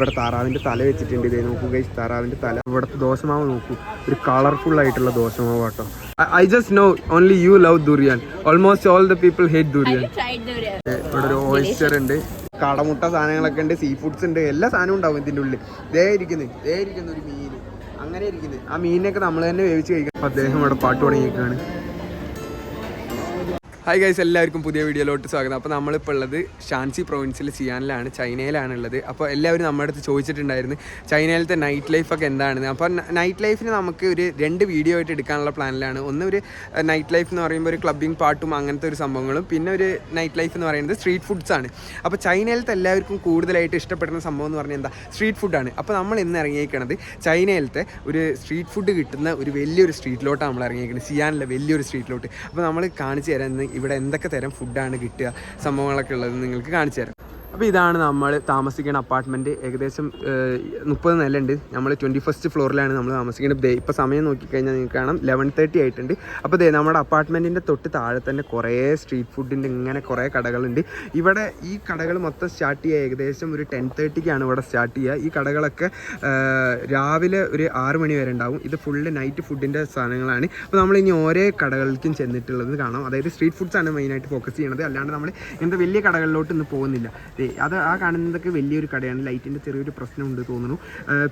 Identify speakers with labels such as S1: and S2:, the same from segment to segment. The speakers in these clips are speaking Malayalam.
S1: ഇവിടെ താറാവിൻ്റെ തല വെച്ചിട്ടുണ്ട്. ഇതേ നോക്കൂ ഗൈസ്, താറാവിൻ്റെ തല. ഇവിടുത്തെ ദോശമാവ് നോക്കൂ, ഒരു കളർഫുൾ ആയിട്ടുള്ള ദോശമാവ് കേട്ടോ. I just know only you love durian. Almost all the people hate durian. ഇവിടെ ഒരു ഓയിസ്റ്റർ ഉണ്ട്, കടമുട്ട സാധനങ്ങളൊക്കെ ഉണ്ട്, സീ ഫുഡ്സ് ഉണ്ട്, എല്ലാ സാധനവും ഉണ്ടാവും ഇതിൻ്റെ ഉള്ളിൽ. ദേ ഇരിക്കുന്നു ഒരു മീൻ, അങ്ങനെ ഇരിക്കുന്നത്. ആ മീനിനൊക്കെ നമ്മൾ തന്നെ വേവിച്ച് കഴിക്കണം. അദ്ദേഹം ഇവിടെ പാട്ട് തുടങ്ങിയിരിക്കുകയാണ്. ഹായ് ഗൈസ്, എല്ലാവർക്കും പുതിയ വീഡിയോയിലോട്ട് സ്വാഗതം. അപ്പോൾ നമ്മളിപ്പോൾ ഉള്ളത് ഷാൻസി പ്രൊവിൻസിൽ സിയാനിലാണ്, ചൈനയിലാണുള്ളത്. അപ്പോൾ എല്ലാവരും നമ്മുടെ അടുത്ത് ചോദിച്ചിട്ടുണ്ടായിരുന്നു ചൈനയിലത്തെ നൈറ്റ് ലൈഫൊക്കെ എന്താണെന്ന്. അപ്പോൾ നൈറ്റ് ലൈഫിന് നമുക്ക് ഒരു 2 വീഡിയോ ആയിട്ട് എടുക്കാനുള്ള പ്ലാനിലാണ്. ഒന്ന് ഒരു നൈറ്റ് ലൈഫ് എന്ന് പറയുമ്പോൾ ഒരു ക്ലബ്ബിംഗ് പാട്ടും അങ്ങനത്തെ ഒരു സംഭവങ്ങളും, പിന്നെ ഒരു നൈറ്റ് ലൈഫ് എന്ന് പറയുന്നത് സ്ട്രീറ്റ് ഫുഡ്സ് ആണ്. അപ്പോൾ ചൈനയിലത്തെ എല്ലാവർക്കും കൂടുതലായിട്ട് ഇഷ്ടപ്പെടുന്ന സംഭവം എന്ന് പറഞ്ഞാൽ എന്താ, സ്ട്രീറ്റ് ഫുഡാണ്. അപ്പോൾ നമ്മൾ ഇന്ന് ഇറങ്ങിയിരിക്കുന്നത് ചൈനയിലത്തെ ഒരു സ്ട്രീറ്റ് ഫുഡ് കിട്ടുന്ന ഒരു വലിയൊരു സ്ട്രീറ്റിലോട്ടാണ് നമ്മൾ ഇറങ്ങിയിരിക്കുന്നത്, സിയാനിലെ വലിയൊരു സ്ട്രീറ്റിലോട്ട്. അപ്പോൾ നമ്മൾ കാണിച്ചു തരാൻ ഇവിടെ എന്തൊക്കെ തരം ഫുഡാണ് കിട്ടുക, സംഭവങ്ങളൊക്കെ ഉള്ളത് നിങ്ങൾക്ക് കാണിച്ചു തരാം. അപ്പോൾ ഇതാണ് നമ്മൾ താമസിക്കുന്ന അപ്പാർട്ട്മെൻറ്റ്. ഏകദേശം 30 നിലയുണ്ട്. നമ്മൾ 21st ഫ്ലോറിലാണ് നമ്മൾ താമസിക്കുന്നത്. ഇപ്പോൾ സമയം നോക്കിക്കഴിഞ്ഞാൽ നിങ്ങൾക്ക് കാണാം 11:30 ആയിട്ടുണ്ട്. അപ്പോൾ നമ്മുടെ അപ്പാർട്ട്മെൻറ്റിൻ്റെ തൊട്ട് താഴെ തന്നെ കുറേ സ്ട്രീറ്റ് ഫുഡിൻ്റെ ഇങ്ങനെ കുറേ കടകളുണ്ട്. ഇവിടെ ഈ കടകൾ മൊത്തം സ്റ്റാർട്ട് ചെയ്യുക ഏകദേശം ഒരു 10:30ക്കാണ് ഇവിടെ സ്റ്റാർട്ട് ചെയ്യുക. ഈ കടകളൊക്കെ രാവിലെ ഒരു 6 മണി വരെ ഉണ്ടാവും. ഇത് ഫുള്ള് നൈറ്റ് ഫുഡിൻ്റെ സാധനങ്ങളാണ്. അപ്പോൾ നമ്മൾ ഇനി ഓരോ കടകൾക്കും ചെന്നിട്ടുള്ളത് കാണാം. അതായത് സ്ട്രീറ്റ് ഫുഡ്സാണ് മെയിനായിട്ട് ഫോക്കസ് ചെയ്യണത്. അല്ലാണ്ട് നമ്മൾ ഇങ്ങനത്തെ വലിയ കടകളിലോട്ട് ഇന്ന് പോകുന്നില്ല. അത് ആ കാണുന്നതൊക്കെ വലിയൊരു കടയാണ്. ലൈറ്റിൻ്റെ ചെറിയൊരു പ്രശ്നമുണ്ട് തോന്നുന്നു.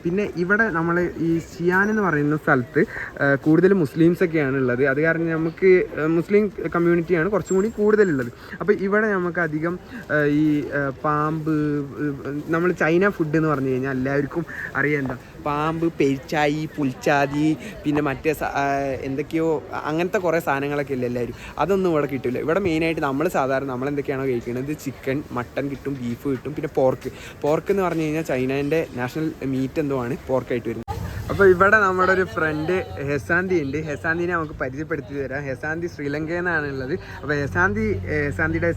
S1: പിന്നെ ഇവിടെ നമ്മൾ ഈ ഷിയാൻ എന്ന് പറയുന്ന സ്ഥലത്ത് കൂടുതൽ മുസ്ലിംസൊക്കെയാണ് ഉള്ളത്. അത് കാരണം നമുക്ക് മുസ്ലിം കമ്മ്യൂണിറ്റിയാണ് കുറച്ചും കൂടി കൂടുതലുള്ളത്. അപ്പോൾ ഇവിടെ നമുക്ക് അധികം ഈ പാമ്പ്, നമ്മൾ ചൈന ഫുഡ് എന്ന് പറഞ്ഞു കഴിഞ്ഞാൽ എല്ലാവർക്കും അറിയാം എന്താ, പാമ്പ്, പെരിച്ചായി, പുൽച്ചാതി, പിന്നെ മറ്റേ എന്തൊക്കെയോ അങ്ങനത്തെ കുറേ സാധനങ്ങളൊക്കെ ഇല്ല എല്ലാവരും. അതൊന്നും ഇവിടെ കിട്ടില്ല. ഇവിടെ മെയിനായിട്ട് നമ്മൾ എന്തൊക്കെയാണോ കഴിക്കുന്നത്, ചിക്കൻ, മട്ടൻ കിട്ടും, ബീഫ് കിട്ടും, പിന്നെ പോർക്ക് എന്ന് പറഞ്ഞു കഴിഞ്ഞാൽ ചൈനേൻ്റെ നാഷണൽ മീറ്റ് എന്തോ ആണ് പോർക്കായിട്ട് വരുന്നത്. അപ്പോൾ ഇവിടെ നമ്മുടെ ഒരു ഫ്രണ്ട് ഹെസാന്തി ഉണ്ട്. ഹെസാന്തിനെ നമുക്ക് പരിചയപ്പെടുത്തി തരാം. ഹെസാന്തി ശ്രീലങ്കയിൽ നിന്നാണ് ഉള്ളത്. അപ്പോൾ ഹെസാന്തിയുടെ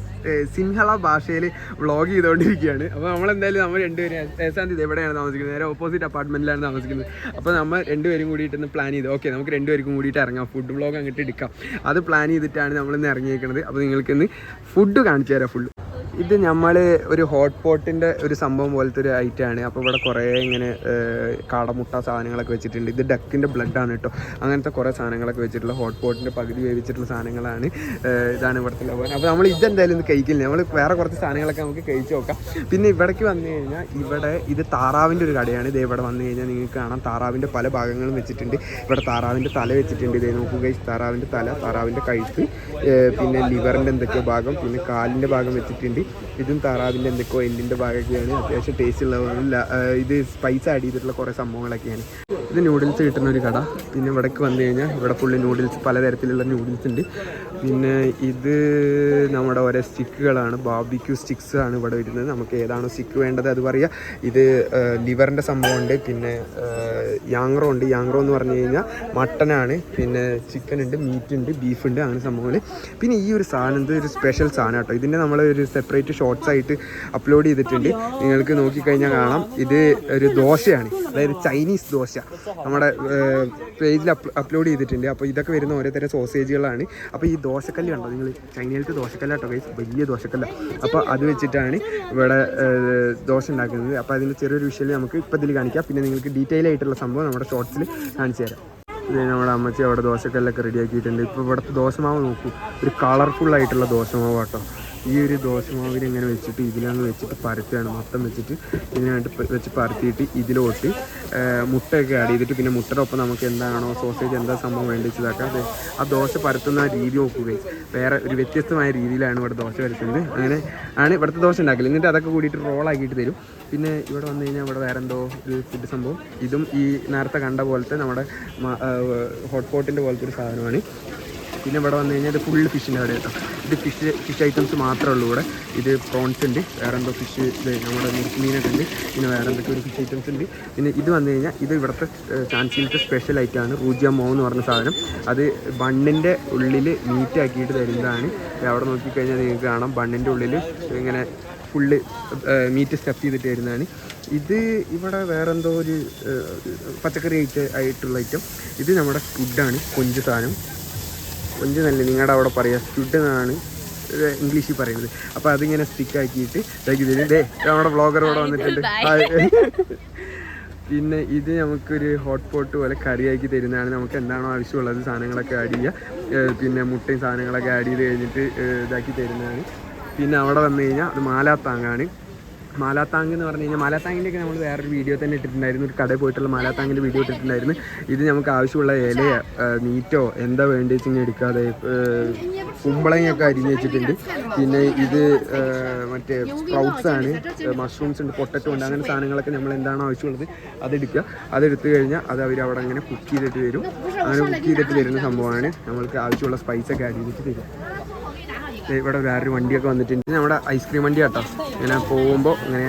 S1: സിൻഹള ഭാഷയിൽ വ്ളോഗ് ചെയ്തുകൊണ്ടിരിക്കുകയാണ്. അപ്പോൾ നമ്മളെന്തായാലും നമ്മൾ രണ്ടുപേരും, ഹെസാന്തി എവിടെയാണ് താമസിക്കുന്നത്, നേരെ ഓപ്പോസിറ്റ് അപ്പാർട്ട്മെൻറ്റിലാണ് താമസിക്കുന്നത്. അപ്പോൾ നമ്മൾ രണ്ടുപേരും കൂടിയിട്ടൊന്ന് പ്ലാൻ ചെയ്തു, ഓക്കെ നമുക്ക് രണ്ടുപേർക്കും കൂടിയിട്ട് ഇറങ്ങാം, ഫുഡ് വ്ളോഗ് അങ്ങോട്ട് എടുക്കാം. അത് പ്ലാൻ ചെയ്തിട്ടാണ് നമ്മളിന്ന് ഇറങ്ങിയിരിക്കുന്നത്. അപ്പോൾ നിങ്ങൾക്കിന്ന് ഫുഡ് കാണിച്ചു തരാം. ഇത് നമ്മൾ ഒരു ഹോട്ട് പോട്ടിൻ്റെ ഒരു സംഭവം പോലത്തെ ഒരു ഐറ്റമാണ്. അപ്പോൾ ഇവിടെ കുറേ ഇങ്ങനെ കാടമുട്ട സാധനങ്ങളൊക്കെ വെച്ചിട്ടുണ്ട്. ഇത് ഡക്കിൻ്റെ ബ്ലഡാണ് കേട്ടോ. അങ്ങനത്തെ കുറേ സാധനങ്ങളൊക്കെ വെച്ചിട്ടുള്ള ഹോട്ട് പോട്ടിൻ്റെ പകുതി വേവിച്ചിട്ടുള്ള സാധനങ്ങളാണ്. ഇതാണ് ഇവിടുത്തെ ലവൻ. അപ്പോൾ നമ്മൾ ഇതെന്തായാലും ഇന്ന് കഴിക്കില്ല. നമ്മൾ വേറെ കുറച്ച് സാധനങ്ങളൊക്കെ നമുക്ക് കഴിച്ച് നോക്കാം. പിന്നെ ഇവിടേക്ക് വന്നു കഴിഞ്ഞാൽ ഇത് താറാവിൻ്റെ ഒരു കടയാണ്. ഇത് ഇവിടെ വന്നു കഴിഞ്ഞാൽ നിങ്ങൾക്ക് കാണാം താറാവിൻ്റെ പല ഭാഗങ്ങളും വെച്ചിട്ടുണ്ട്. ഇവിടെ താറാവിൻ്റെ തല വെച്ചിട്ടുണ്ട്. ഇതേ നോക്കുക, താറാവിൻ്റെ തല, താറാവിൻ്റെ കഴുത്ത്, പിന്നെ ലിവറിൻ്റെ എന്തൊക്കെയോ ഭാഗം, പിന്നെ കാലിൻ്റെ ഭാഗം വെച്ചിട്ടുണ്ട്. ഇതും താറാവിൻ്റെ എന്തൊക്കെയോ എല്ലിൻ്റെ ഭാഗമൊക്കെയാണ്. അത്യാവശ്യം ടേസ്റ്റ് ഉള്ള ഇത് സ്പൈസ് ആഡ് ചെയ്തിട്ടുള്ള കുറേ സംഭവങ്ങളൊക്കെയാണ്. ഇത് നൂഡിൽസ് കിട്ടുന്ന ഒരു കട. പിന്നെ ഇവിടേക്ക് വന്നു കഴിഞ്ഞാൽ ഇവിടെ ഫുള്ള് നൂഡിൽസ്, പലതരത്തിലുള്ള നൂഡിൽസ് ഉണ്ട്. പിന്നെ ഇത് നമ്മുടെ ഓരോ സ്റ്റിക്കുകളാണ്, ബാർബിക്യൂ സ്റ്റിക്സ് ആണ് ഇവിടെ വരുന്നത്. നമുക്ക് ഏതാണോ സ്റ്റിക്ക് വേണ്ടത് അത് പറയുക. ഇത് ലിവറിൻ്റെ സംഭവമുണ്ട്, പിന്നെ യാങ്റോ ഉണ്ട്. യാങ്റോ എന്ന് പറഞ്ഞു കഴിഞ്ഞാൽ മട്ടനാണ്. പിന്നെ ചിക്കൻ ഉണ്ട്, മീറ്റ് ഉണ്ട്, ബീഫ് ഉണ്ട്, അങ്ങനെ സംഭവങ്ങൾ. പിന്നെ ഈ ഒരു സാധനം, ഇത് ഒരു സ്പെഷ്യൽ സാധനം കേട്ടോ. ഇതിൻ്റെ നമ്മൾ ഒരു സെപ്പറേറ്റ് ഷോർട്സ് ആയിട്ട് അപ്ലോഡ് ചെയ്തിട്ടുണ്ട്. നിങ്ങൾക്ക് നോക്കിക്കഴിഞ്ഞാൽ കാണാം. ഇത് ഒരു ദോശയാണ്, അതായത് ചൈനീസ് ദോശ നമ്മുടെ പേജിൽ അപ്ലോഡ് ചെയ്തിട്ടുണ്ട്. അപ്പോൾ ഇതൊക്കെ വരുന്ന ഓരോരുത്തരം സോസേജുകളാണ്. അപ്പോൾ ഈ ദോശക്കല്ല് കണ്ടോ നിങ്ങൾ, ചൈനയിലത്തെ ദോശക്കല്ല കേട്ടോ ഗൈസ്, വലിയ ദോശക്കല്ല. അപ്പോൾ അത് വെച്ചിട്ടാണ് ഇവിടെ ദോശ ഉണ്ടാക്കുന്നത്. അപ്പോൾ അതിൻ്റെ ചെറിയൊരു വിഷ്വൽ നമുക്ക് ഇപ്പോൾ ഇതിൽ കാണിക്കാം. പിന്നെ നിങ്ങൾക്ക് ഡീറ്റെയിൽ ആയിട്ടുള്ള സംഭവം നമ്മുടെ ഷോർട്സിൽ കാണിച്ചു തരാം. നമ്മുടെ അമ്മച്ചി അവിടെ ദോശക്കല്ലൊക്കെ റെഡിയാക്കിയിട്ടുണ്ട്. ഇപ്പോൾ ഇവിടുത്തെ ദോശമാവ് നോക്കൂ, ഒരു കളർഫുൾ ആയിട്ടുള്ള ദോശമാവ് കേട്ടോ. ഈ ഒരു ദോശമാവിനെ ഇങ്ങനെ വെച്ചിട്ട് ഇതിലങ്ങ് വെച്ചിട്ട് പരത്തുകയാണ്, മൊത്തം വെച്ചിട്ട് ഇതിനായിട്ട് വെച്ച് പരത്തിയിട്ട് ഇതിലോട്ട് മുട്ടയൊക്കെ ആഡ് ചെയ്തിട്ട്, പിന്നെ മുട്ടയുടെ ഒപ്പം നമുക്ക് എന്താണോ സോസേജ് എന്താ സംഭവം വേണ്ടിച്ചതാക്കാം. അത് ആ ദോശ പരത്തുന്ന രീതി നോക്കുകയും വേറെ ഒരു വ്യത്യസ്തമായ രീതിയിലാണ് ഇവിടെ ദോശ പരത്തുന്നത്. അങ്ങനെ ആണ് ഇവിടുത്തെ ദോശ ഉണ്ടാക്കൽ. എന്നിട്ട് അതൊക്കെ കൂടിയിട്ട് റോളാക്കിയിട്ട് തരും. പിന്നെ ഇവിടെ വന്നു കഴിഞ്ഞാൽ ഇവിടെ വേറെ എന്തോ ഒരു ഫുഡ് സംഭവം, ഇതും ഈ നേരത്തെ കണ്ട പോലത്തെ നമ്മുടെ ഹോട്ട് പോട്ടിൻ്റെ പോലത്തെ ഒരു സാധനമാണ്. പിന്നെ ഇവിടെ വന്നു കഴിഞ്ഞാൽ ഇത് ഫുള്ള് ഫിഷിൻ്റെ അവിടെ കേട്ടോ. ഇത് ഫിഷ് ഐറ്റംസ് മാത്രമേ ഉള്ളൂ ഇവിടെ. ഇത് പ്രോൺസ് ഉണ്ട്, വേറെ എന്തോ ഫിഷ്, ഇത് നമ്മുടെ മീനൊക്കെ ഉണ്ട്, പിന്നെ വേറെ എന്തൊക്കെ ഒരു ഫിഷ് ഐറ്റംസ് ഉണ്ട്. പിന്നെ ഇത് വന്നു കഴിഞ്ഞാൽ ഇത് ഇവിടുത്തെ ചാൻസിലത്തെ സ്പെഷ്യൽ ഐറ്റമാണ്, റൂജിയമോ എന്ന് പറഞ്ഞ സാധനം. അത് ബണ്ണിൻ്റെ ഉള്ളിൽ മീറ്റ് ആക്കിയിട്ട് തരുന്നതാണ്. അവിടെ നോക്കിക്കഴിഞ്ഞാൽ നിങ്ങൾക്ക് കാണാം ബണ്ണിൻ്റെ ഉള്ളിൽ ഇങ്ങനെ ഫുള്ള് മീറ്റ് സ്റ്റഫ് ചെയ്തിട്ട് വരുന്നതാണ്. ഇത് ഇവിടെ വേറെന്തോ ഒരു പച്ചക്കറി ആയിട്ടുള്ള ഐറ്റം. ഇത് നമ്മുടെ ഫുഡാണ്, കൊഞ്ച് സാധനം. കൊഞ്ച് നല്ല നിങ്ങളുടെ അവിടെ പറയുക സ്ക്വിഡ് എന്നാണ് ഇംഗ്ലീഷിൽ പറയുന്നത്. അപ്പോൾ അതിങ്ങനെ സ്റ്റിക്കാക്കിയിട്ട് ഇതാക്കി തരും. നമ്മുടെ വ്ളോഗർ ഇവിടെ വന്നിട്ടുണ്ട്. പിന്നെ ഇത് നമുക്കൊരു ഹോട്ട് പോട്ട് പോലെ കറിയാക്കി തരുന്നതാണ്. നമുക്ക് എന്താണോ ആവശ്യമുള്ളത് സാധനങ്ങളൊക്കെ ആഡ് ചെയ്യുക, പിന്നെ മുട്ടയും സാധനങ്ങളൊക്കെ ആഡ് ചെയ്ത് കഴിഞ്ഞിട്ട് ഇതാക്കി തരുന്നതാണ്. പിന്നെ അവിടെ വന്നു കഴിഞ്ഞാൽ അത് മാലാത്താങ്ങാണ്. മാലാത്താങ് എന്ന് പറഞ്ഞു കഴിഞ്ഞാൽ മാലാത്താങ്ങിൻ്റെയൊക്കെ നമ്മൾ വേറൊരു വീഡിയോ തന്നെ ഇട്ടിട്ടുണ്ടായിരുന്നു. ഒരു കടയിൽ പോയിട്ടുള്ള മാലാത്താങ്ങിൻ്റെ വീഡിയോ ഇട്ടിട്ടുണ്ടായിരുന്നു. ഇത് നമുക്ക് ആവശ്യമുള്ള ഇലയോ മീറ്റോ എന്താ വേണ്ടി വെച്ചിങ്ങനെ എടുക്കാതെ കുമ്പളങ്ങയൊക്കെ അരിഞ്ഞ് വെച്ചിട്ടുണ്ട്. പിന്നെ ഇത് മറ്റേ സ്പ്രൗട്ട്സ് ആണ്, മഷ്റൂംസ് ഉണ്ട്, പൊട്ടറ്റോ ഉണ്ട്, അങ്ങനെ സാധനങ്ങളൊക്കെ നമ്മൾ എന്താണോ ആവശ്യമുള്ളത് അതെടുക്കുക. അതെടുത്തു കഴിഞ്ഞാൽ അത് അവർ അവിടെ അങ്ങനെ കുക്ക് ചെയ്തിട്ട് തരും. അങ്ങനെ കുക്ക് ചെയ്തിട്ട് തരുന്ന സംഭവമാണ്. നമ്മൾക്ക് ആവശ്യമുള്ള സ്പൈസൊക്കെ ആഡ് ചെയ്തിട്ട് തരും. ഇവിടെ വേറൊരു വണ്ടിയൊക്കെ വന്നിട്ടുണ്ട്. നമ്മുടെ ഐസ്ക്രീം വണ്ടി കേട്ടോ. ഇങ്ങനെ പോകുമ്പോൾ അങ്ങനെ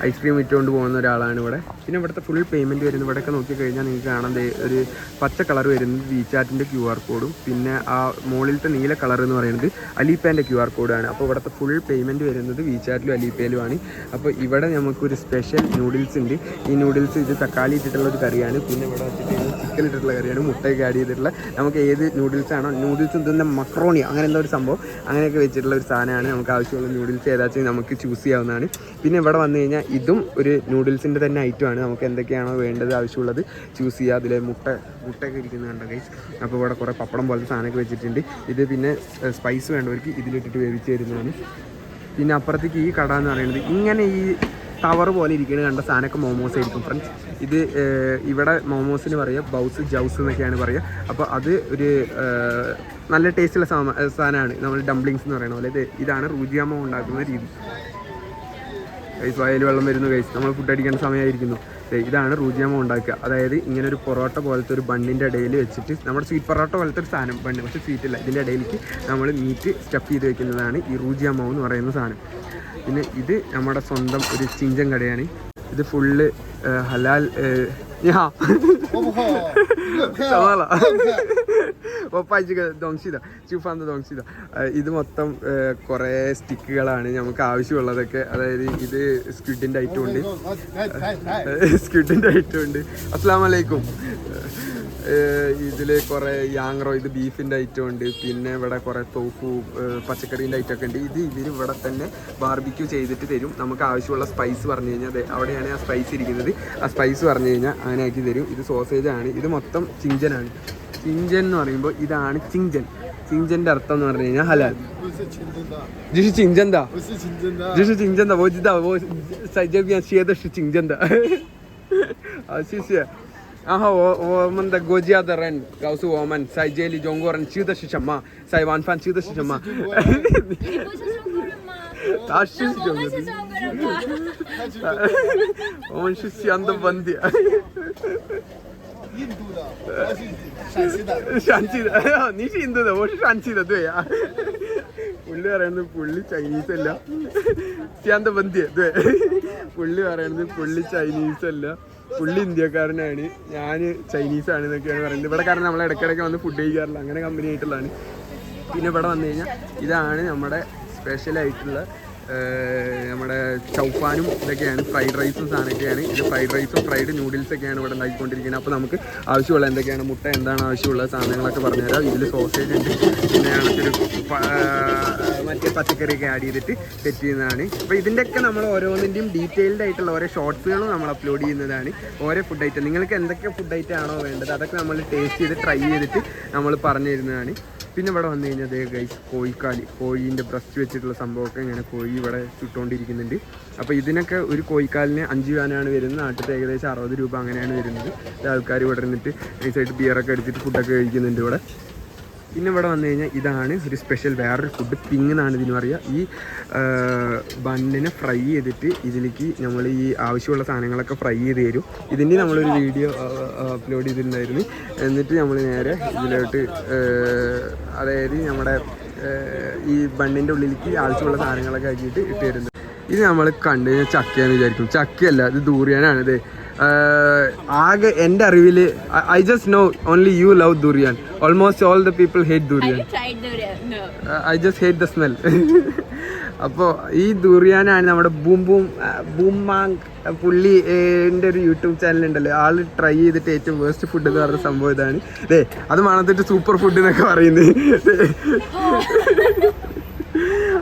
S1: ഐസ്ക്രീം വിറ്റുകൊണ്ട് പോകുന്ന ഒരാളാണ് ഇവിടെ. പിന്നെ ഇവിടുത്തെ ഫുൾ പേയ്മെൻറ്റ് വരുന്നത് ഇവിടെയൊക്കെ നോക്കിക്കഴിഞ്ഞാൽ നിങ്ങൾക്ക് കാണാൻ ഒരു പച്ച കളർ വരുന്നത് വീചാറ്റിൻ്റെ QR കോഡും പിന്നെ ആ മുകളിലത്തെ നീല കളർ എന്ന് പറയുന്നത് അലീപ്പേൻ്റെ QR കോഡാണ്. അപ്പോൾ ഇവിടുത്തെ ഫുൾ പേയ്മെൻറ്റ് വരുന്നത് വീചാറ്റിലും അലീപ്പയിലുമാണ്. അപ്പോൾ ഇവിടെ നമുക്കൊരു സ്പെഷ്യൽ നൂഡിൽസ് ഉണ്ട്. ഈ നൂഡിൽസ് ഇത് തക്കാളി ഇട്ടിട്ടുള്ള ഒരു കറിയാണ്. പിന്നെ ഇവിടെ വെച്ചിട്ട് ചിക്കൻ ഇട്ടിട്ടുള്ള കറിയാണ്, മുട്ടയൊക്കെ ആഡ് ചെയ്തിട്ടുള്ള. നമുക്ക് ഏത് നൂഡിൽസ് ആണോ, നൂഡിൽസ് എന്തെന്ന മക്രോണി അങ്ങനെ എന്തോ ഒരു സംഭവം അങ്ങനെയൊക്കെ വെച്ചിട്ടുള്ള ഒരു സാധനമാണ്. നമുക്ക് ആവശ്യമുള്ള നൂഡിൽസ് ഏതാച്ചും നമുക്ക് ചൂസ് ചെയ്യാവുന്നതാണ്. പിന്നെ ഇവിടെ വന്നു കഴിഞ്ഞാൽ ഇതും ഒരു നൂഡിൽസിൻ്റെ തന്നെ ഐറ്റമാണ്. നമുക്ക് എന്തൊക്കെയാണോ വേണ്ടത് ആവശ്യമുള്ളത് ചൂസ് ചെയ്യുക. അതിൽ മുട്ടയൊക്കെ ഇരിക്കുന്നുണ്ട് ഗൈസ്. അപ്പോൾ ഇവിടെ കുറേ പപ്പടം പോലത്തെ സാധനമൊക്കെ വെച്ചിട്ടുണ്ട്. ഇത് പിന്നെ സ്പൈസ് വേണ്ടവർക്ക് ഇതിലിട്ടിട്ട് വേവിച്ച് തരുന്നതാണ്. പിന്നെ അപ്പുറത്തേക്ക് ഈ കട എന്ന് പറയുന്നത് ഇങ്ങനെ ഈ ടവർ പോലെ ഇരിക്കുന്നത് കണ്ട സാധനമൊക്കെ മോമോസ് ആയിരിക്കും ഫ്രണ്ട്സ്. ഇത് ഇവിടെ മോമോസിന് പറയുക ബൗസ് ജൗസ് എന്നൊക്കെയാണ് പറയുക. അപ്പോൾ അത് ഒരു നല്ല ടേസ്റ്റുള്ള സാധനമാണ്. നമ്മൾ ഡംപ്ലിങ്സ് എന്ന് പറയുന്ന പോലെ. ഇതാണ് റൂജിയാമോ ഉണ്ടാക്കുന്ന രീതി. ഗൈസ് വായിൽ വെള്ളം വരുന്നു ഗൈസ്. നമ്മൾ ഫുഡ് അടിക്കേണ്ട സമയമായിരിക്കുന്നു. ഇതാണ് റൂജിയാമോ ഉണ്ടാക്കുക. അതായത് ഇങ്ങനെ ഒരു പൊറോട്ട പോലത്തെ ഒരു ബണ്ണിൻ്റെ ഇടയിൽ വെച്ചിട്ട്, നമ്മുടെ സ്വീറ്റ് പൊറോട്ട പോലത്തെ ഒരു സാധനം ബണ്ണ്, പക്ഷേ സ്വീറ്റ് ഇല്ല, ഇതിൻ്റെ ഇടയിലേക്ക് നമ്മൾ മീറ്റ് സ്റ്റഫ് ചെയ്ത് വെക്കുന്നതാണ് ഈ റൂജിയാമോ എന്ന് പറയുന്ന സാധനം. പിന്നെ ഇത് നമ്മുടെ സ്വന്തം ഒരു ചിഞ്ചൻ കടയാണ്. ഇത് ഫുള്ള് ഹലാൽ ഇത് മൊത്തം കുറേ സ്റ്റിക്കുകളാണ് നമുക്ക് ആവശ്യമുള്ളതൊക്കെ. അതായത് ഇത് സ്ക്വിഡിൻ്റെ ഐറ്റം ഉണ്ട്. അസ്സലാമു അലൈക്കും. ഇതിൽ കുറേ യാങ്റോ, ഇത് ബീഫിൻ്റെ ഐറ്റം ഉണ്ട്. പിന്നെ ഇവിടെ കുറേ തോഫു പച്ചക്കറീൻ്റെ ഐറ്റം ഒക്കെ ഉണ്ട്. ഇത് ഇവർ ഇവിടെ തന്നെ ബാർബിക്യൂ ചെയ്തിട്ട് തരും. നമുക്ക് ആവശ്യമുള്ള സ്പൈസ് പറഞ്ഞു കഴിഞ്ഞാൽ അവിടെയാണ് ആ സ്പൈസ് ഇരിക്കുന്നത്. ആ സ്പൈസ് പറഞ്ഞു കഴിഞ്ഞാൽ അങ്ങനെ ആക്കി തരും. ഇത് സോസേജാണ്. ഇത് മൊത്തം ചിഞ്ചനാണ്. ചിഞ്ചൻ എന്ന് പറയുമ്പോൾ ഇതാണ് ചിഞ്ചൻ. ചിഞ്ചൻ്റെ അർത്ഥം എന്ന് പറഞ്ഞു കഴിഞ്ഞാൽ ഹലാൽ. Jish ചിഞ്ചന്താ aha wo man da gojia da ren gausu wo man sai jeli jongoran chi da shama sai wan fan chi da shama ta shi jongoran on shi sian da bandi印度的，我是陕西的，你是印度的，我是陕西的，对呀。പുള്ളി പറയുന്നത് പുള്ളി ചൈനീസ് അല്ല, സിയാന്ത ബന്ധിയ, പുള്ളി പറയുന്നത് പുള്ളി ചൈനീസ് അല്ല, പുള്ളി ഇന്ത്യക്കാരനാണ്, ഞാൻ ചൈനീസ് ആണ് എന്നൊക്കെയാണ് പറയുന്നത്. ഇവിടെ കാരണം നമ്മൾ ഇടയ്ക്കിടയ്ക്ക് വന്ന് ഫുഡ് കഴിക്കാറില്ല, അങ്ങനെ കമ്പനി ആയിട്ടുള്ളതാണ്. പിന്നെ ഇവിടെ വന്നു കഴിഞ്ഞാൽ ഇതാണ് നമ്മുടെ സ്പെഷ്യലായിട്ടുള്ള നമ്മുടെ ചൗഫാനും ഇതൊക്കെയാണ്, ഫ്രൈഡ് റൈസും സാധനമൊക്കെയാണ്. ഇത് ഫ്രൈഡ് റൈസും ഫ്രൈഡ് നൂഡിൽസൊക്കെയാണ് ഇവിടെ ഉണ്ടാക്കിക്കൊണ്ടിരിക്കുന്നത്. അപ്പോൾ നമുക്ക് ആവശ്യമുള്ള എന്തൊക്കെയാണ്, മുട്ട എന്താണ് ആവശ്യമുള്ള സാധനങ്ങളൊക്കെ പറഞ്ഞുതരാം. ഇതിൽ സോസേജ് ഉണ്ട്, പിന്നെ ഞങ്ങൾക്കൊരു മറ്റേ പച്ചക്കറിയൊക്കെ ആഡ് ചെയ്തിട്ട് സെറ്റ് ചെയ്യുന്നതാണ്. അപ്പോൾ ഇതിൻ്റെയൊക്കെ നമ്മൾ ഓരോന്നിൻ്റെയും ഡീറ്റെയിൽഡ് ആയിട്ടുള്ള ഓരോ ഷോർട്സുകളും നമ്മൾ അപ്ലോഡ് ചെയ്യുന്നതാണ്. ഓരോ ഫുഡ് ഐറ്റം നിങ്ങൾക്ക് എന്തൊക്കെ ഫുഡ് ഐറ്റം ആണോ വേണ്ടത് അതൊക്കെ നമ്മൾ ടേസ്റ്റ് ചെയ്ത് ട്രൈ ചെയ്തിട്ട് നമ്മൾ പറഞ്ഞു തരുന്നതാണ്. പിന്നെ ഇവിടെ വന്നു കഴിഞ്ഞാൽ അതേ ഗൈസ് കോഴിക്കാല്, കോഴീൻ്റെ ബ്രസ്റ്റ് വെച്ചിട്ടുള്ള സംഭവമൊക്കെ ഇങ്ങനെ കോഴി ഇവിടെ ചുട്ടുകൊണ്ടിരിക്കുന്നുണ്ട്. അപ്പോൾ ഇതിനൊക്കെ ഒരു കോഴിക്കാലിന് 5 രൂപയാണ് വരുന്നത്, നാട്ടിൽ ഏകദേശം 60 രൂപ അങ്ങനെയാണ് വരുന്നത്. ആൾക്കാർ ഇവിടെ ഇരുന്നിട്ട് നൈസായിട്ട് ബിയറൊക്കെ അടിച്ചിട്ട് ഫുഡൊക്കെ കഴിക്കുന്നുണ്ട് ഇവിടെ. പിന്നെ ഇവിടെ വന്നു കഴിഞ്ഞാൽ ഇതാണ് ഒരു സ്പെഷ്യൽ വേറൊരു ഫുഡ്, പിങ് എന്നാണ് ഇതിന് പറയുക. ഈ ബണ്ണിനെ ഫ്രൈ ചെയ്തിട്ട് ഇതിലേക്ക് നമ്മൾ ഈ ആവശ്യമുള്ള സാധനങ്ങളൊക്കെ ഫ്രൈ ചെയ്ത് തരും. ഇതിൻ്റെ നമ്മളൊരു വീഡിയോ അപ്ലോഡ് ചെയ്തിട്ടുണ്ടായിരുന്നു. എന്നിട്ട് നമ്മൾ നേരെ ഇതിലോട്ട് അതായത് നമ്മുടെ ഈ ബണ്ണിൻ്റെ ഉള്ളിലേക്ക് ആവശ്യമുള്ള സാധനങ്ങളൊക്കെ ആക്കിയിട്ട് ഇട്ട് തരുന്നത്. ഇത് നമ്മൾ കണ്ടു കഴിഞ്ഞാൽ ചക്കയെന്ന് വിചാരിക്കും, ചക്കയല്ല, ഇത് ദൂറിയാനാണ്. ഇത് ആകെ എൻ്റെ അറിവിൽ I just know only you love durian. Almost all the people hate durian. I tried durian. No. I just hate the smell. അപ്പോൾ ഈ ദുറിയാനാണ് നമ്മുടെ ബൂമാങ് പുള്ളി എൻ്റെ ഒരു യൂട്യൂബ് ചാനലുണ്ടല്ലോ, ആൾ ട്രൈ ചെയ്തിട്ട് ഏറ്റവും വേസ്റ്റ് ഫുഡ് എന്ന് പറഞ്ഞ സംഭവം ഇതാണ്. അത് മണത്തിട്ട് സൂപ്പർ ഫുഡ് എന്നൊക്കെ പറയുന്നത്.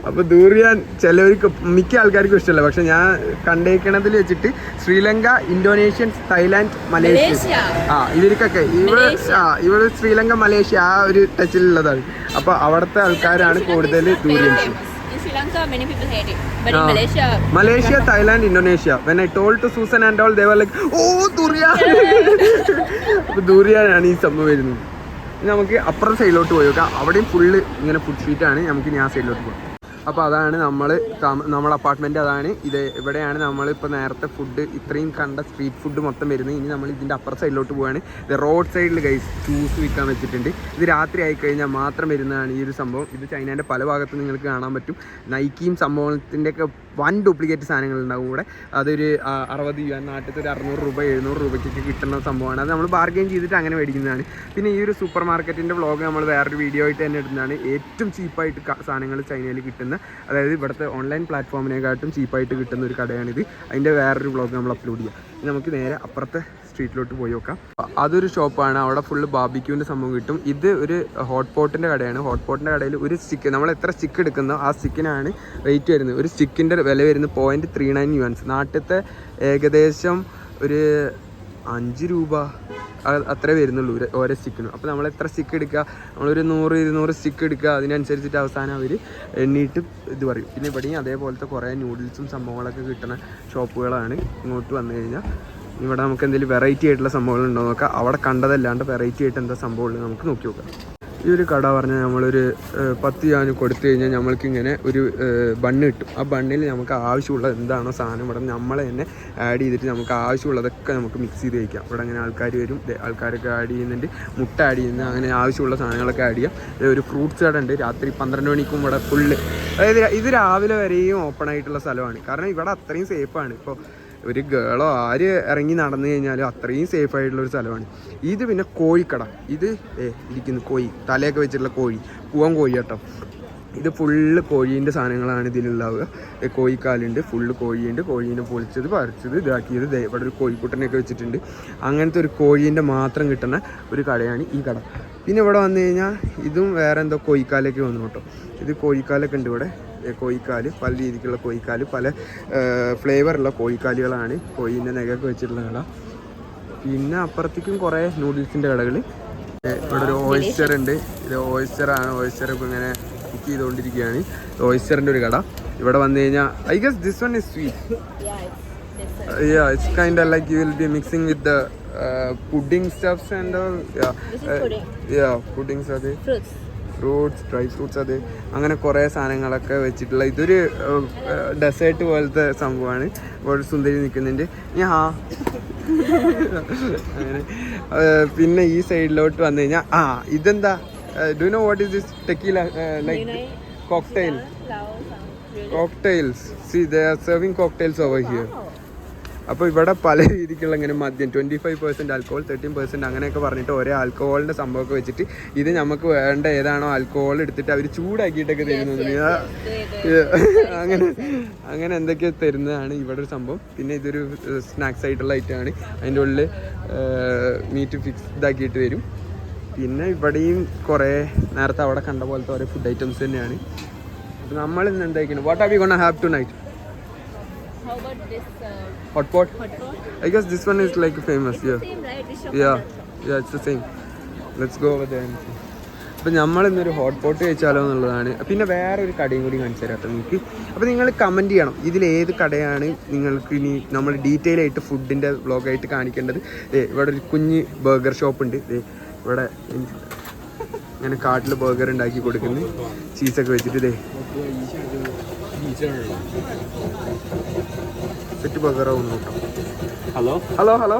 S1: അപ്പോൾ ദൂറിയാൻ ചിലവർക്ക് മിക്ക ആൾക്കാർക്കും ഇഷ്ടമല്ല. പക്ഷെ ഞാൻ കണ്ടേക്കണതിൽ വെച്ചിട്ട് ശ്രീലങ്ക, ഇന്തോനേഷ്യൻ, തായ്ലാൻഡ്, മലേഷ്യ ഇവർക്കൊക്കെ ഇവർ ശ്രീലങ്ക, മലേഷ്യ ആ ഒരു ടച്ചിലുള്ളതാണ്. അപ്പോൾ അവിടുത്തെ ആൾക്കാരാണ് കൂടുതൽ ദൂറിയൻസ്. Malaysia, Thailand, Indonesia. When I told to Susan and all, they were like, oh, durian. അപ്പോൾ ദൂറിയാനാണ് ഈ സംഭവം വരുന്നത്. നമുക്ക് അപ്പുറം സൈഡിലോട്ട് പോയി നോക്കാം. അവിടെയും ഫുള്ള് ഇങ്ങനെ ഫുഡ് സ്ട്രീറ്റാണ്. നമുക്ക് ഇനി ആ സൈഡിലോട്ട് പോകാം. അപ്പോൾ അതാണ് നമ്മളെ അപ്പാർട്ട്മെൻറ്റ്. അതാണ് ഇത്. ഇവിടെയാണ് നമ്മളിപ്പോൾ നേരത്തെ ഫുഡ് ഇത്രയും കണ്ട സ്ട്രീറ്റ് ഫുഡ് മൊത്തം വരുന്നത്. ഇനി നമ്മൾ ഇതിൻ്റെ അപ്പുറ സൈഡിലോട്ട് പോവുകയാണ്. ഇത് റോഡ് സൈഡിൽ ഗൈസ് ജ്യൂസ് വിൽക്കാൻ വെച്ചിട്ടുണ്ട്. ഇത് രാത്രി ആയിക്കഴിഞ്ഞാൽ മാത്രം വരുന്നതാണ് ഈ ഒരു സംഭവം. ഇത് ചൈനേൻ്റെ പല ഭാഗത്തും നിങ്ങൾക്ക് കാണാൻ പറ്റും. നൈക്കിയും സംഭവത്തിൻ്റെയൊക്കെ വൻ ഡ്യൂപ്ലിക്കേറ്റ് സാധനങ്ങളുണ്ടാവും ഇവിടെ. അതൊരു 60 യുവാൻ, നാട്ടിലത്തെ ഒരു 600 രൂപ 700 രൂപയ്ക്കൊക്കെ കിട്ടുന്ന സംഭവമാണ്. അത് നമ്മൾ ബാർഗെയിൻ ചെയ്തിട്ട് അങ്ങനെ മേടിക്കുന്നതാണ്. പിന്നെ ഈ ഒരു സൂപ്പർ മാർക്കറ്റിൻ്റെ വ്ളോഗ് നമ്മൾ വേറൊരു വീഡിയോ ആയിട്ട് തന്നെ ഇടുന്നതാണ്. ഏറ്റവും ചീപ്പായിട്ട് സാധനങ്ങൾ ചൈനയിൽ കിട്ടുന്ന, അതായത് ഇവിടുത്തെ ഓൺലൈൻ പ്ലാറ്റ്ഫോമിനെക്കാട്ടും ചീപ്പായിട്ട് കിട്ടുന്ന ഒരു കടയാണിത്. അതിൻ്റെ വേറൊരു വ്ളോഗ് നമ്മൾ അപ്ലോഡ് ചെയ്യാം. നമുക്ക് നേരെ അപ്പുറത്തെ സ്ട്രീറ്റിലോട്ട് പോയി നോക്കാം. അതൊരു ഷോപ്പാണ്. അവിടെ ഫുള്ള് ബാർബിക്യൂവിൻ്റെ സംഭവം കിട്ടും. ഇത് ഒരു ഹോട്ട് പോട്ടിൻ്റെ കടയാണ്. ഹോട്ട് പോട്ടിൻ്റെ കടയിൽ ഒരു സ്റ്റിക്ക്, നമ്മൾ എത്ര സ്റ്റിക്ക് എടുക്കുന്നോ ആ സ്റ്റിക്കിനാണ് റേറ്റ് വരുന്നത്. ഒരു സ്റ്റിക്കിൻ്റെ വില വരുന്നത് 0.39 യുവാൻസ്. നാട്ടിലത്തെ ഏകദേശം ഒരു 5 രൂപ അത്രേ വരുന്നുള്ളൂ ഓരോ സ്റ്റിക്കിനും. അപ്പോൾ നമ്മൾ എത്ര സ്റ്റിക്ക് എടുക്കുക, നമ്മളൊരു 100-200 സ്റ്റിക്ക് എടുക്കുക. അതിനനുസരിച്ചിട്ട് അവസാനം അവർ എണ്ണീട്ട് ഇത് പറയും. പിന്നെ ഇവിടെയും അതേപോലത്തെ കുറേ നൂഡിൽസും സംഭവങ്ങളൊക്കെ കിട്ടുന്ന ഷോപ്പുകളാണ്. ഇങ്ങോട്ട് വന്നു കഴിഞ്ഞാൽ ഇവിടെ നമുക്ക് എന്തെങ്കിലും വെറൈറ്റി ആയിട്ടുള്ള സംഭവങ്ങളുണ്ടോ നോക്കാം. അവിടെ കണ്ടതല്ലാണ്ട് വെറൈറ്റി ആയിട്ട് എന്താ സംഭവമുള്ളത് നമുക്ക് നോക്കി നോക്കാം. ഈ ഒരു കട പറഞ്ഞാൽ നമ്മളൊരു 10 യുവാൻ കൊടുത്തു കഴിഞ്ഞാൽ നമ്മൾക്കിങ്ങനെ ഒരു ബണ്ണ് കിട്ടും. ആ ബണ്ണിൽ നമുക്ക് ആവശ്യമുള്ളത് എന്താണോ സാധനം ഇവിടെ നമ്മൾ തന്നെ ആഡ് ചെയ്തിട്ട് നമുക്ക് ആവശ്യമുള്ളതൊക്കെ നമുക്ക് മിക്സ് ചെയ്ത് കഴിക്കാം. ഇവിടെ അങ്ങനെ ആൾക്കാർ വരും, ആൾക്കാരൊക്കെ ആഡ് ചെയ്യുന്നുണ്ട്, മുട്ട ആഡ് ചെയ്യുന്നത്, അങ്ങനെ ആവശ്യമുള്ള സാധനങ്ങളൊക്കെ ആഡ് ചെയ്യാം. ഒരു ഫ്രൂട്ട്സ് കട ഉണ്ട്. രാത്രി 12 മണിക്കും ഇവിടെ ഫുള്ള്, അതായത് ഇത് രാവിലെ വരെയും ഓപ്പൺ ആയിട്ടുള്ള സ്ഥലമാണ്. കാരണം ഇവിടെ അത്രയും സേഫാണ്. ഇപ്പോൾ ഒരു ഗേളോ ആര് ഇറങ്ങി നടന്നു കഴിഞ്ഞാലും അത്രയും സേഫ് ആയിട്ടുള്ളൊരു സ്ഥലമാണ് ഇത്. പിന്നെ കോഴിക്കട, ഇത് ഇരിക്കുന്നു കോഴി, തലയൊക്കെ വെച്ചിട്ടുള്ള കോഴി, പൂവൻ കോഴി കേട്ടോ. ഇത് ഫുള്ള് കോഴീൻ്റെ സാധനങ്ങളാണ് ഇതിലുണ്ടാവുക. കോഴിക്കാലുണ്ട്, ഫുള്ള് കോഴിയുണ്ട്. കോഴീനെ പൊളിച്ചത്, പറിച്ചത്, ഇതാക്കിയത്. ഇവിടെ ഒരു കോഴിക്കുട്ടനെയൊക്കെ വെച്ചിട്ടുണ്ട്. അങ്ങനത്തെ ഒരു കോഴീൻ്റെ മാത്രം കിട്ടുന്ന ഒരു കടയാണ് ഈ കട. പിന്നെ ഇവിടെ വന്നു കഴിഞ്ഞാൽ ഇതും വേറെ എന്തോ കോഴിക്കാലൊക്കെ വന്നു കേട്ടോ. ഇത് കോഴിക്കാലൊക്കെ ഉണ്ട് ഇവിടെ. കോഴിക്കാല്, പല രീതിക്കുള്ള കോഴിക്കാല്, പല ഫ്ലേവറുള്ള കോഴിക്കാലുകളാണ്. കോഴീൻ്റെ നെഗൊക്കെ വെച്ചിട്ടുള്ള കട. പിന്നെ അപ്പുറത്തേക്കും കുറേ നൂഡിൽസിൻ്റെ കടകൾ. ഇവിടെ ഒരു ഓയിസ്റ്റർ ഉണ്ട്. ഇത് ഓയിസ്റ്ററാണ്. ഓയിസ്റ്റർ ഇപ്പോൾ ഇങ്ങനെ കുക്ക് ചെയ്തുകൊണ്ടിരിക്കുകയാണ്. ഓയിസ്റ്ററിൻ്റെ ഒരു കട. ഇവിടെ വന്നു കഴിഞ്ഞാൽ I guess this one is sweet. It's kind of like you will be mixing with the pudding stuffs and all. Puddings, അത് ഫ്രൂട്ട്സ്, ഡ്രൈ ഫ്രൂട്ട്സ്, അത് അങ്ങനെ കുറേ സാധനങ്ങളൊക്കെ വെച്ചിട്ടുള്ള ഇതൊരു ഡെസേർട്ട് പോലത്തെ സംഭവമാണ്. ഇവിടെ സുന്ദരി നിൽക്കുന്നുണ്ട്. അങ്ങനെ പിന്നെ ഈ സൈഡിലോട്ട് വന്നു കഴിഞ്ഞാൽ ഇതെന്താ, do you know what is this? Tequila like cocktails. See they are serving cocktails over here. അപ്പോൾ ഇവിടെ പല രീതിക്കുള്ള ഇങ്ങനെ മദ്യം 25% ആൽക്കഹോൾ, 13% അങ്ങനെയൊക്കെ പറഞ്ഞിട്ട് ഒരേ ആൽക്കഹോളിൻ്റെ സംഭവമൊക്കെ വെച്ചിട്ട് ഇത് നമുക്ക് വേണ്ട ഏതാണോ ആൽക്കഹോൾ എടുത്തിട്ട് അവർ ചൂടാക്കിയിട്ടൊക്കെ തരുന്നത്. അങ്ങനെ എന്തൊക്കെയോ തരുന്നതാണ് ഇവിടെ ഒരു സംഭവം. പിന്നെ ഇതൊരു സ്നാക്സ് ആയിട്ടുള്ള ഐറ്റമാണ്. അതിൻ്റെ ഉള്ളിൽ മീറ്റ് ഫിക്സ് ഇതാക്കിയിട്ട് വരും. പിന്നെ ഇവിടെയും കുറേ നേരത്തെ അവിടെ കണ്ട പോലത്തെ ഓരോ ഫുഡ് ഐറ്റംസ് തന്നെയാണ്. അപ്പോൾ നമ്മൾ ഇന്ന് എന്തായിരിക്കണം, what are we gonna have tonight?
S2: How about this
S1: hot pot?
S2: hot pot?
S1: I guess this one is like famous. Yeah.
S2: Same, right? This shop
S1: Yeah, it's the same. Let's go over there and see. അപ്പോൾ നമ്മളിന്നൊരു ഹോട്ട് പോട്ട് കഴിച്ചാലോ എന്നുള്ളതാണ്. പിന്നെ വേറെ ഒരു കടയും കൂടി കാണിച്ചു തരാം കേട്ടോ നിങ്ങൾക്ക്. അപ്പോൾ നിങ്ങൾ കമൻറ്റ് ചെയ്യണം ഇതിലേത് കടയാണ് നിങ്ങൾക്ക് ഇനി നമ്മൾ ഡീറ്റെയിൽ ആയിട്ട് ഫുഡിൻ്റെ വ്ളോഗായിട്ട് കാണിക്കേണ്ടത്. ഇവിടെ ഒരു കുഞ്ഞ് ബർഗർ ഷോപ്പ് ഉണ്ട്. ഇവിടെ ഇങ്ങനെ കാട്ടിൽ ബർഗർ ഉണ്ടാക്കി കൊടുക്കുന്നു, ചീസൊക്കെ വെച്ചിട്ട്. സെറ്റ് ബർഗർ ആവുന്നു കേട്ടോ. ഹലോ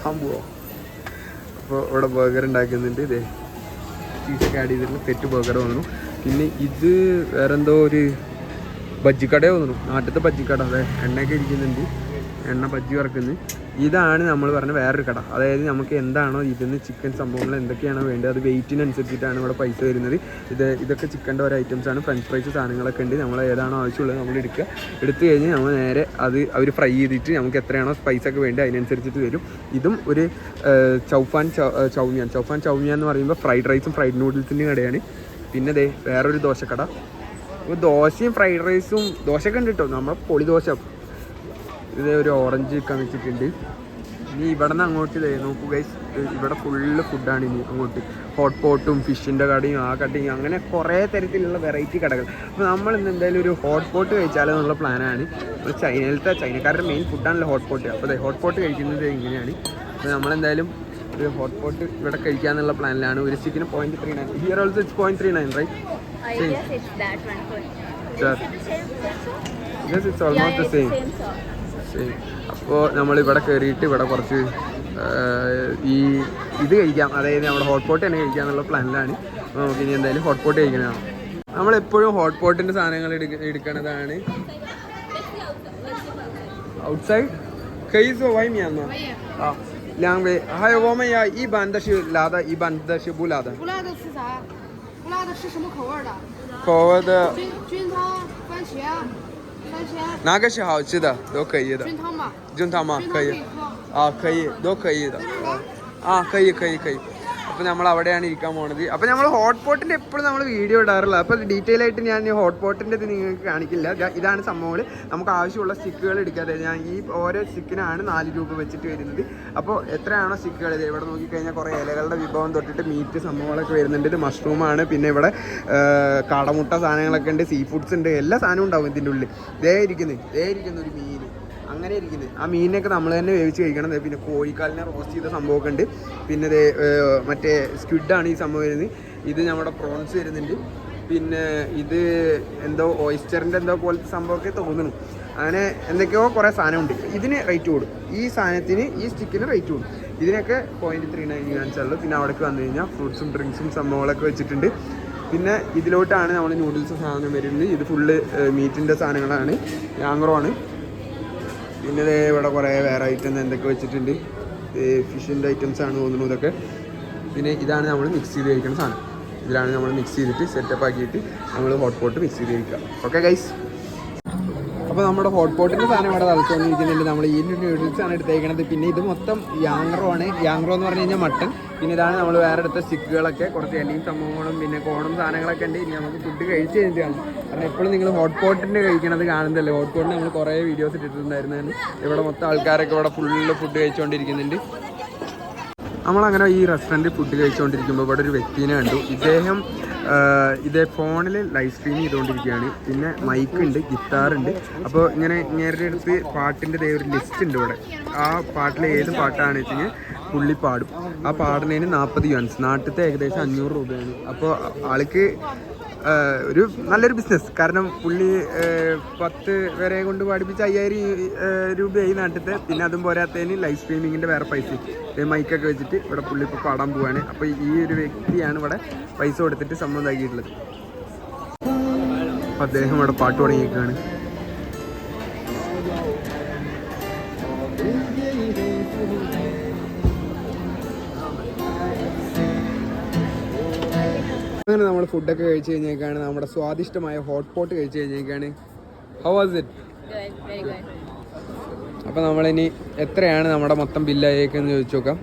S1: ഹംബോ. അപ്പോൾ ഇവിടെ ബർഗർ ഉണ്ടാക്കുന്നുണ്ട്. ചീസൊക്കെ ആഡ് ചെയ്തിട്ടുള്ള സെറ്റ് ബർഗർ വന്നു. പിന്നെ ഇത് വേറെന്തോ ഒരു ബജ്ജിക്കട തോന്നുന്നു, നാട്ടിലത്തെ ബജ്ജിക്കട. അതെ, എണ്ണയൊക്കെ ഇരിക്കുന്നുണ്ട്, എണ്ണ ബജ്ജി വറക്കുന്നു. ഇതാണ് നമ്മൾ പറഞ്ഞ വേറൊരു കട. അതായത് നമുക്ക് എന്താണോ ഇതിന് ചിക്കൻ സംഭവങ്ങൾ എന്തൊക്കെയാണോ വേണ്ടത് അത് വെയിറ്റിനനുസരിച്ചിട്ടാണ് ഇവിടെ പൈസ വരുന്നത്. ഇതൊക്കെ ചിക്കൻ്റെ ഓരോ ഐറ്റംസാണ്. ഫ്രഞ്ച് ഫ്രൈസ് സാധനങ്ങളൊക്കെ ഉണ്ട്. നമ്മൾ ഏതാണോ ആവശ്യമുള്ളത് നമ്മൾ എടുത്തു കഴിഞ്ഞ് നമ്മൾ നേരെ അത് അവർ ഫ്രൈ ചെയ്തിട്ട് നമുക്ക് എത്രയാണോ സ്പൈസ് ഒക്കെ വേണ്ടത് അതിനനുസരിച്ചിട്ട് വരും. ഇതും ഒരു ചൗഫാൻ ചൗമിയാൻ എന്ന് പറയുമ്പോൾ ഫ്രൈഡ് റൈസും ഫ്രൈഡ് നൂഡിൽസിൻ്റെയും കടയാണ്. പിന്നെ ദേ വേറൊരു ദോശക്കട. അപ്പോൾ ദോശയും ഫ്രൈഡ് റൈസും ദോശയൊക്കെ ഉണ്ട് കേട്ടോ, നമ്മളെ പൊളി ദോശ. ഇത് ഒരു ഓറഞ്ച് വെച്ചിട്ടുണ്ട്. ഇനി ഇവിടെ നിന്ന് അങ്ങോട്ട് നോക്കൂ ഗൈസ്, ഇവിടെ ഫുള്ള് ഫുഡാണ്. ഇനി അങ്ങോട്ട് ഹോട്ട് പോട്ടും ഫിഷിൻ്റെ കടയും ആ കടയും അങ്ങനെ കുറേ തരത്തിലുള്ള വെറൈറ്റി കടകൾ. അപ്പോൾ നമ്മൾ ഇന്ന് എന്തായാലും ഒരു ഹോട്ട് പോട്ട് കഴിച്ചാലോ എന്നുള്ള പ്ലാനാണ്. അപ്പോൾ ചൈനക്കാരുടെ മെയിൻ ഫുഡാണല്ലോ ഹോട്ട് പോട്ട്. അപ്പോൾ ഹോട്ട് പോട്ട് കഴിക്കുന്നത് ഇങ്ങനെയാണ്. അപ്പോൾ നമ്മളെന്തായാലും ഒരു ഹോട്ട് പോട്ട് ഇവിടെ കഴിക്കാന്നുള്ള പ്ലാനിലാണ്. ഒരു സ്റ്റിക്കിന് 0.39. Here also it's 0.39, right?
S2: I guess it's that one.
S1: Sure.
S2: Is it the same sauce?
S1: Yes, it's almost the same. Same. അപ്പോൾ നമ്മളിവിടെ കയറിയിട്ട് ഇവിടെ കുറച്ച് ഈ ഇത് കഴിക്കാം, അതായത് നമ്മുടെ ഹോട്ട് പോട്ട് തന്നെ കഴിക്കാം എന്നുള്ള പ്ലാനിലാണ്. അപ്പോൾ നമുക്ക് ഇനി എന്തായാലും ഹോട്ട് പോട്ട് കഴിക്കണതാണ്. നമ്മളെപ്പോഴും ഹോട്ട് പോട്ടിൻ്റെ സാധനങ്ങൾ എടുക്കണതാണ്. Outside കൈസോ Y മിയാന്നോ? ആ 2位，还有我们呀，一般的是辣的，一般的是不辣的。
S3: 不辣的吃啥？不辣的吃什么口味的？
S1: 口味的
S3: 菌汤、番茄、三鲜。
S1: 哪个是好吃的？都可以的。
S3: 菌汤嘛。
S1: 菌汤吗？可以。啊，可以，都可以的。啊，可以，可以，可以。അപ്പോൾ നമ്മൾ അവിടെയാണ് ഇരിക്കാൻ പോകുന്നത്. അപ്പോൾ നമ്മൾ ഹോട്ട് പോട്ടിൻ്റെ എപ്പോഴും നമ്മൾ വീഡിയോ ഇടാറില്ല. അപ്പോൾ ഡീറ്റെയിൽ ആയിട്ട് ഞാൻ ഹോട്ട് പോട്ടിൻ്റെ ഇത് നിങ്ങൾക്ക് കാണിക്കില്ല. ഇതാണ് സംഭവങ്ങൾ. നമുക്ക് ആവശ്യമുള്ള സ്റ്റിക്കുകൾ എടുക്കാതെ ഞാൻ ഈ ഓരോ സ്റ്റിക്കിനാണ് 4 രൂപ വെച്ചിട്ട് വരുന്നത്. അപ്പോൾ എത്രയാണോ സ്റ്റിക്കുകൾ, ഇവിടെ നോക്കിക്കഴിഞ്ഞാൽ കുറേ ഇലകളുടെ വിഭവം തൊട്ടിട്ട് മീറ്റ് സംഭവങ്ങളൊക്കെ വരുന്നുണ്ട്. ഇത് മഷ്റൂമാണ്. പിന്നെ ഇവിടെ കാടമുട്ട സാധനങ്ങളൊക്കെ ഉണ്ട്, സീ ഫുഡ്സ് ഉണ്ട്, എല്ലാ സാധനവും ഉണ്ടാവും ഇതിൻ്റെ ഉള്ളിൽ. ദേ ഇരിക്കുന്നു ഒരു മീൻ, അങ്ങനെ ഇരിക്കുന്നത്. ആ മീനിനൊക്കെ നമ്മൾ തന്നെ വേവിച്ച് കഴിക്കണം. പിന്നെ കോഴിക്കാലിനെ റോസ്റ്റ് ചെയ്ത സംഭവമൊക്കെ ഉണ്ട്. പിന്നെ മറ്റേ സ്ക്വിഡാണ് ഈ സംഭവം വരുന്നത്. ഇത് നമ്മുടെ പ്രോൺസ് വരുന്നുണ്ട്. പിന്നെ ഇത് എന്തോ ഓയിസ്റ്ററിൻ്റെ എന്തോ പോലത്തെ സംഭവമൊക്കെ തോന്നുന്നു. അങ്ങനെ എന്തൊക്കെയോ കുറേ സാധനമുണ്ട്. ഇതിന് റേറ്റ് കൂടും, ഈ സാധനത്തിന് ഈ സ്റ്റിക്കിന് റേറ്റ് കൂടും. ഇതിനൊക്കെ 0.39 കാണിച്ചുള്ളൂ. പിന്നെ അവിടേക്ക് വന്നു കഴിഞ്ഞാൽ ഫ്രൂട്ട്സും ഡ്രിങ്ക്സും സംഭവങ്ങളൊക്കെ വെച്ചിട്ടുണ്ട്. പിന്നെ ഇതിലോട്ടാണ് നമ്മൾ നൂഡിൽസ് സാധനം വരുന്നത്. ഇത് ഫുള്ള് മീറ്റിൻ്റെ സാധനങ്ങളാണ്, യാങ്ക്രോ ആണ്. പിന്നെ ഇവിടെ കുറേ വേറെ ഐറ്റംസ് എന്തൊക്കെ വെച്ചിട്ടുണ്ട്. ഫിഷിൻ്റെ ഐറ്റംസ് ആണ് തോന്നുന്നു ഇതൊക്കെ. പിന്നെ ഇതാണ് നമ്മൾ മിക്സ് ചെയ്ത് കഴിക്കുന്ന സാധനം. ഇതിലാണ് നമ്മൾ മിക്സ് ചെയ്തിട്ട് സെറ്റപ്പ് ആക്കിയിട്ട് നമ്മൾ ഹോട്ട് പോട്ട് മിക്സ് ചെയ്ത് കഴിക്കുക. ഓക്കെ ഗൈസ്, അപ്പോൾ നമ്മുടെ ഹോട്ട് പോട്ടിൻ്റെ സാധനം ഇവിടെ തളച്ചുകൊണ്ടിരിക്കുന്നുണ്ട്. നമ്മൾ ഈ നൂഡിൽസാണ് എടുത്തേക്കണത്. പിന്നെ ഇത് മൊത്തം യാങ്ക്രോ ആണ്. യാങ്ക്രോ എന്ന് പറഞ്ഞു കഴിഞ്ഞാൽ മട്ടൺ. പിന്നെ ഇതാണ് നമ്മൾ വേറെ എടുത്ത സ്റ്റിക്കുകളൊക്കെ, കുറച്ച് എണ്ണയും സംഭവങ്ങളും പിന്നെ കോണും സാധനങ്ങളൊക്കെ ഉണ്ട്. ഇനി നമുക്ക് ഫുഡ് കഴിച്ച് കഴിഞ്ഞിട്ടാണ്. കാരണം എപ്പോഴും നിങ്ങൾ ഹോട്ട് പോട്ടിൻ്റെ കഴിക്കണത് കാണുന്നതല്ലേ. ഹോട്ട് പോട്ടിന് നമ്മൾ കുറേ വീഡിയോസ് ഇട്ടിട്ടുണ്ടായിരുന്നതാണ്. ഇവിടെ മൊത്തം ആൾക്കാരൊക്കെ ഇവിടെ ഫുള്ള് ഫുഡ് കഴിച്ചുകൊണ്ടിരിക്കുന്നുണ്ട്. നമ്മളങ്ങനെ ഈ റെസ്റ്റോറൻറ്റിൽ ഫുഡ് കഴിച്ചുകൊണ്ടിരിക്കുമ്പോൾ ഇവിടെ ഒരു വ്യക്തിനെ കണ്ടു. ഇദ്ദേഹം ഇതേ ഫോണിൽ ലൈവ് സ്ട്രീം ചെയ്തുകൊണ്ടിരിക്കുകയാണ്. പിന്നെ മൈക്ക് ഉണ്ട്, ഗിത്താറുണ്ട്. അപ്പോൾ ഇങ്ങനെ നേരുടെ അടുത്ത് പാട്ടിൻ്റെ ഒരു ലിസ്റ്റ് ഉണ്ട് ഇവിടെ. ആ പാട്ടിൽ ഏത് പാട്ടാണ് വെച്ചെങ്കിൽ പുള്ളി പാടും. ആ പാടുന്നതിന് 40 യുവാൻസ്, നാട്ടിലത്തെ ഏകദേശം 500 രൂപയാണ്. അപ്പോൾ ആൾക്ക് ഒരു നല്ലൊരു ബിസിനസ്. കാരണം പുള്ളി 10 വരെ കൊണ്ട് പാടിപ്പിച്ച് 5000 രൂപയായി നാട്ടിലത്തെ. പിന്നെ അതും പോരാത്തതിന് ലൈവ് സ്ട്രീമിങ്ങിൻ്റെ വേറെ പൈസ, മൈക്കൊക്കെ വെച്ചിട്ട് ഇവിടെ പുള്ളി ഇപ്പോൾ പാടാൻ പോവാണ്. അപ്പോൾ ഈ ഒരു വ്യക്തിയാണ് ഇവിടെ പൈസ കൊടുത്തിട്ട് സംഭവം ഇതാക്കിയിട്ടുള്ളത്. അപ്പോൾ അദ്ദേഹം ഇവിടെ പാട്ട് തുടങ്ങിയിരിക്കുകയാണ്. അങ്ങനെ നമ്മൾ ഫുഡൊക്കെ കഴിച്ച് കഴിഞ്ഞേക്കാണ്. നമ്മുടെ സ്വാദിഷ്ടമായ ഹോട്ട് പോട്ട് കഴിച്ച് കഴിഞ്ഞേക്കാണ്. How was it?
S2: Very good.
S1: അപ്പോൾ നമ്മളിനി എത്രയാണ് നമ്മുടെ മൊത്തം ബില്ലായേക്കെന്ന് ചോദിച്ചു നോക്കാം.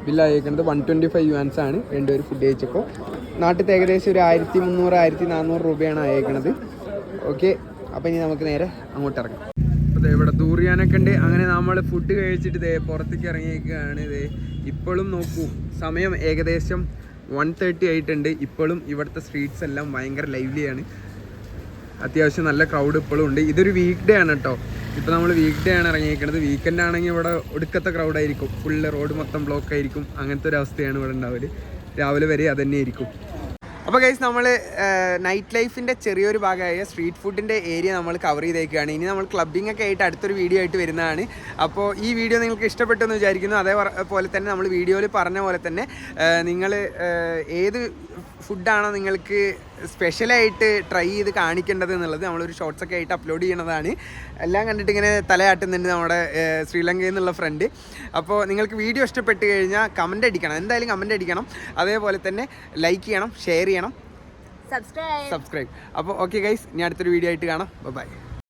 S1: ബില്ലായേക്കുന്നത് 125 യുവാൻസ് ആണ് രണ്ടുപേരും ഫുഡ് കഴിച്ചപ്പോൾ. നാട്ടിലത്തെ ഏകദേശം ഒരു 1300-1400 രൂപയാണ് അയക്കണത്. ഓക്കെ, അപ്പോൾ ഇനി നമുക്ക് നേരെ അങ്ങോട്ട് ഇറങ്ങാം. അപ്പോൾ ഇവിടെ ദൂറിയാനൊക്കെ ഉണ്ട്. അങ്ങനെ നമ്മൾ ഫുഡ് കഴിച്ചിട്ട് പുറത്തേക്ക് ഇറങ്ങിയേക്കുകയാണ്. ഇപ്പോഴും നോക്കൂ, സമയം ഏകദേശം 1:30 ആയിട്ടുണ്ട്. ഇപ്പോഴും ഇവിടുത്തെ സ്ട്രീറ്റ്സ് എല്ലാം ഭയങ്കര ലൈവ്ലിയാണ്. അത്യാവശ്യം നല്ല ക്രൗഡ് ഇപ്പോഴും ഉണ്ട്. ഇതൊരു വീക്ക് ഡേ ആണ് കേട്ടോ. ഇപ്പോൾ നമ്മൾ വീക്ക് ഡേ ആണ് ഇറങ്ങിയിരിക്കുന്നത്. വീക്കെൻഡ് ആണെങ്കിൽ ഇവിടെ ഒടുക്കത്തെ ക്രൗഡായിരിക്കും. ഫുള്ള് റോഡ് മൊത്തം ബ്ലോക്ക് ആയിരിക്കും. അങ്ങനത്തെ ഒരു അവസ്ഥയാണ് ഇവിടെ ഉണ്ടാവല്. രാവിലെ വരെ അതന്നെ ആയിരിക്കും. അപ്പോൾ ഗൈസ്, നമ്മൾ നൈറ്റ് ലൈഫിൻ്റെ ചെറിയൊരു ഭാഗമായ സ്ട്രീറ്റ് ഫുഡിൻ്റെ ഏരിയ നമ്മൾ കവർ ചെയ്തേക്കുകയാണ്. ഇനി നമ്മൾ ക്ലബ്ബിംഗ് ഒക്കെ ആയിട്ട് അടുത്തൊരു വീഡിയോ ആയിട്ട് വരുന്നതാണ്. അപ്പോൾ ഈ വീഡിയോ നിങ്ങൾക്ക് ഇഷ്ടപ്പെട്ടു എന്ന് വിചാരിക്കുന്നു. അതേപോലെ തന്നെ നമ്മൾ വീഡിയോയിൽ പറഞ്ഞ പോലെ തന്നെ നിങ്ങൾ ഏത് ഫുഡാണോ നിങ്ങൾക്ക് സ്പെഷ്യലായിട്ട് ട്രൈ ചെയ്ത് കാണിക്കേണ്ടത് എന്നുള്ളത് നമ്മളൊരു ഷോർട്സൊക്കെ ആയിട്ട് അപ്ലോഡ് ചെയ്യണതാണ്. എല്ലാം കണ്ടിട്ട് ഇങ്ങനെ തലയാട്ടുന്നുണ്ട് നമ്മുടെ ശ്രീലങ്കയിൽ നിന്നുള്ള ഫ്രണ്ട്. അപ്പോൾ നിങ്ങൾക്ക് വീഡിയോ ഇഷ്ടപ്പെട്ട് കഴിഞ്ഞാൽ കമൻ്റ് അടിക്കണം, എന്തായാലും കമൻ്റ് അടിക്കണം. അതേപോലെ തന്നെ ലൈക്ക് ചെയ്യണം, ഷെയർ ചെയ്യണം,
S2: Subscribe.
S1: അപ്പോൾ ഓക്കെ ഗൈസ്, ഇനി അടുത്തൊരു വീഡിയോ ആയിട്ട് കാണാം. ബൈ.